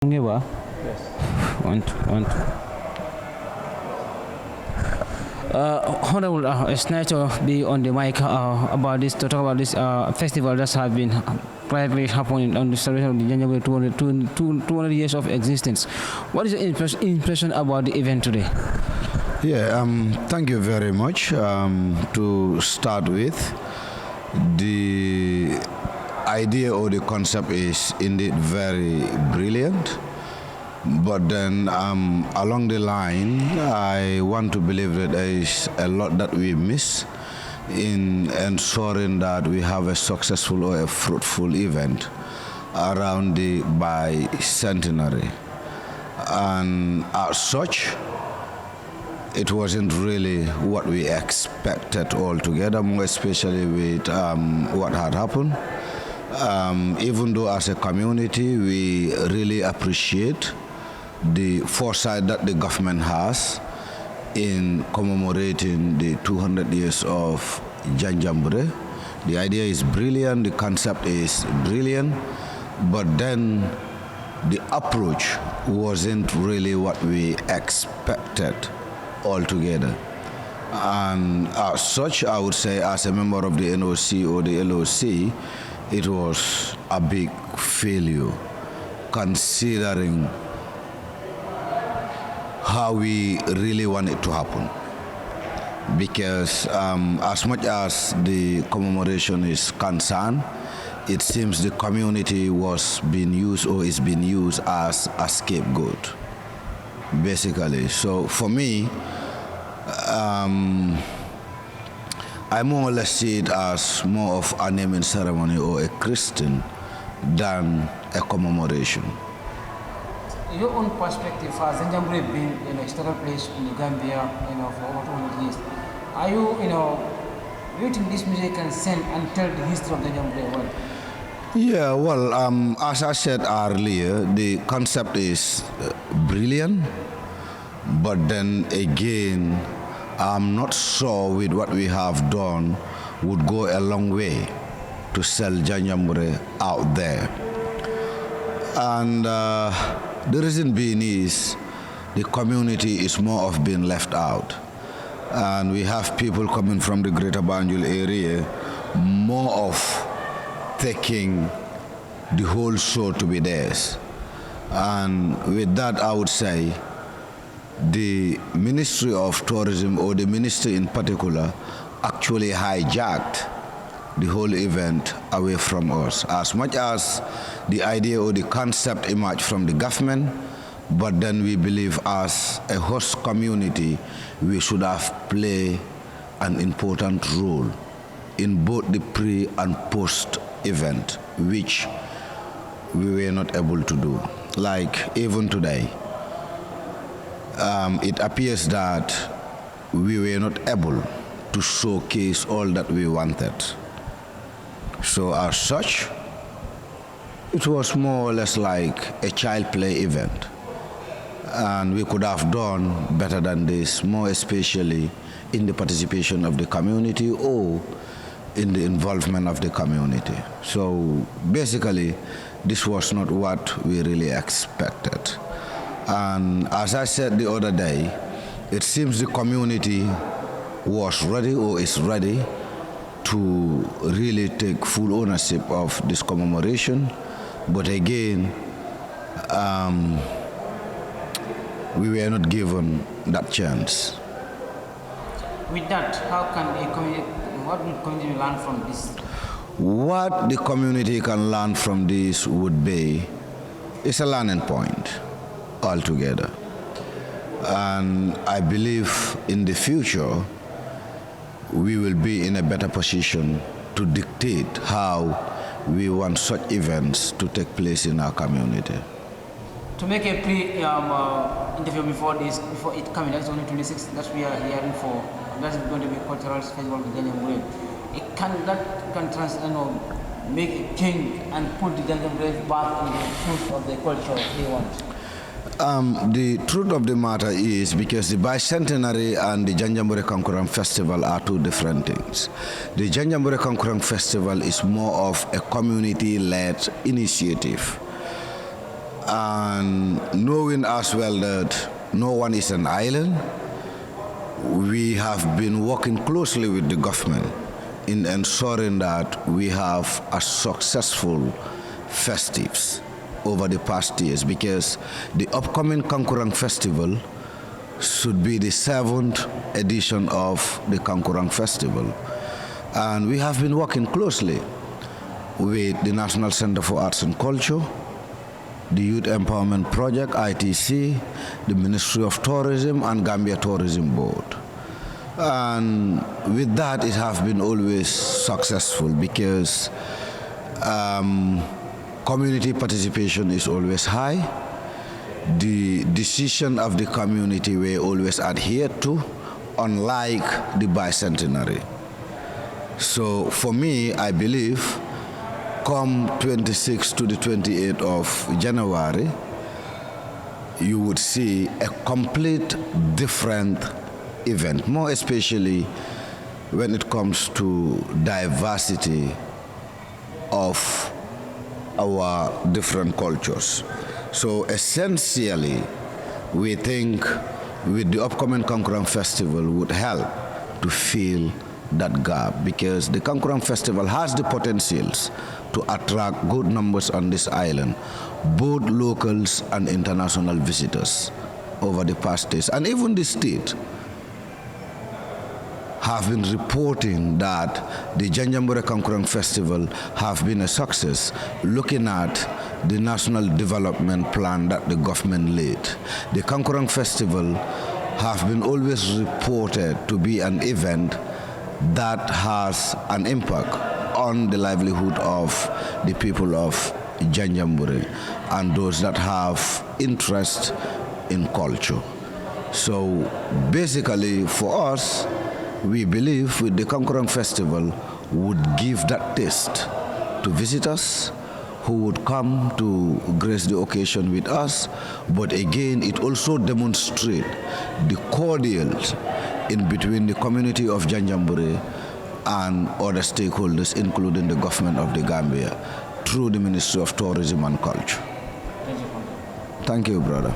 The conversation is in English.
Yes. Want. Honorable, it's nice to be on the mic about this to talk about this festival that has been quietly happening on the celebration of the Janjangbureh 200 years of existence. What is your impression about the event today? Yeah, thank you very much. To start with, the idea or the concept is indeed very brilliant. But then along the line, I want to believe that there is a lot that we miss in ensuring that we have a successful or a fruitful event around the Bicentenary. And as such, it wasn't really what we expected altogether, more especially with what had happened. Even though as a community we really appreciate the foresight that the government has in commemorating the 200 years of Janjangbureh. The idea is brilliant, the concept is brilliant, but then the approach wasn't really what we expected altogether. And as such, I would say, as a member of the NOC or the LOC, it was a big failure considering how we really want it to happen. Because as much as the commemoration is concerned, it seems the community was being used or is being used as a scapegoat, basically. So for me, I more or less see it as more of a naming ceremony or a christening than a commemoration. Your own perspective, has Janjangbureh been a historical place in the Gambia, for over 200 years? Are you, do you think this music can send and tell the history of Janjangbureh well? Yeah, well, as I said earlier, the concept is brilliant, but then again, I'm not sure with what we have done would go a long way to sell Janjangbureh out there. And the reason being is the community is more of being left out. And we have people coming from the greater Banjul area, more of taking the whole show to be theirs. And with that, I would say the Ministry of Tourism, or the ministry in particular, actually hijacked the whole event away from us. As much as the idea or the concept emerged from the government, but then we believe as a host community, we should have played an important role in both the pre and post event, which we were not able to do. Like even today, it appears that we were not able to showcase all that we wanted. So as such, it was more or less like a child play event. And we could have done better than this, more especially in the participation of the community or in the involvement of the community. So basically, this was not what we really expected. And as I said the other day, it seems the community was ready or is ready to really take full ownership of this commemoration. But again, we were not given that chance. With that, how can what will community learn from this? What the community can learn from this would be, it's a learning point altogether. And I believe in the future, we will be in a better position to dictate how we want such events to take place in our community. To make a pre-interview before it coming, that's only 26, that we are hearing for, that's going to be cultural festival in Janjangbureh. Make a change and put the Janjangbureh back in the truth of the culture they want. The truth of the matter is, because the Bicentenary and the Janjangbureh Kankurang Festival are two different things. The Janjangbureh Kankurang Festival is more of a community-led initiative. And knowing as well that no one is an island, we have been working closely with the government in ensuring that we have a successful festives over the past years, because the upcoming Kankurang Festival should be the 7th edition of the Kankurang Festival. And we have been working closely with the National Center for Arts and Culture, the Youth Empowerment Project, ITC, the Ministry of Tourism, and Gambia Tourism Board. And with that, it has been always successful because community participation is always high. The decision of the community were always adhered to, unlike the Bicentenary. So for me, I believe come 26th to the 28th of January, you would see a complete different event, more especially when it comes to diversity of our different cultures. So essentially, we think with the upcoming Kankurang Festival would help to fill that gap, because the Kankurang Festival has the potentials to attract good numbers on this island, both locals and international visitors over the past days. And even the state have been reporting that the Janjangbureh Kankurang Festival have been a success, looking at the national development plan that the government laid. The Kankurang Festival have been always reported to be an event that has an impact on the livelihood of the people of Janjangbureh and those that have interest in culture. So basically for us, we believe with the Kankurang Festival would give that taste to visitors who would come to grace the occasion with us, but again it also demonstrates the cordials in between the community of Janjangbureh and other stakeholders, including the government of the Gambia, through the Ministry of Tourism and Culture. Thank you. Thank you, brother.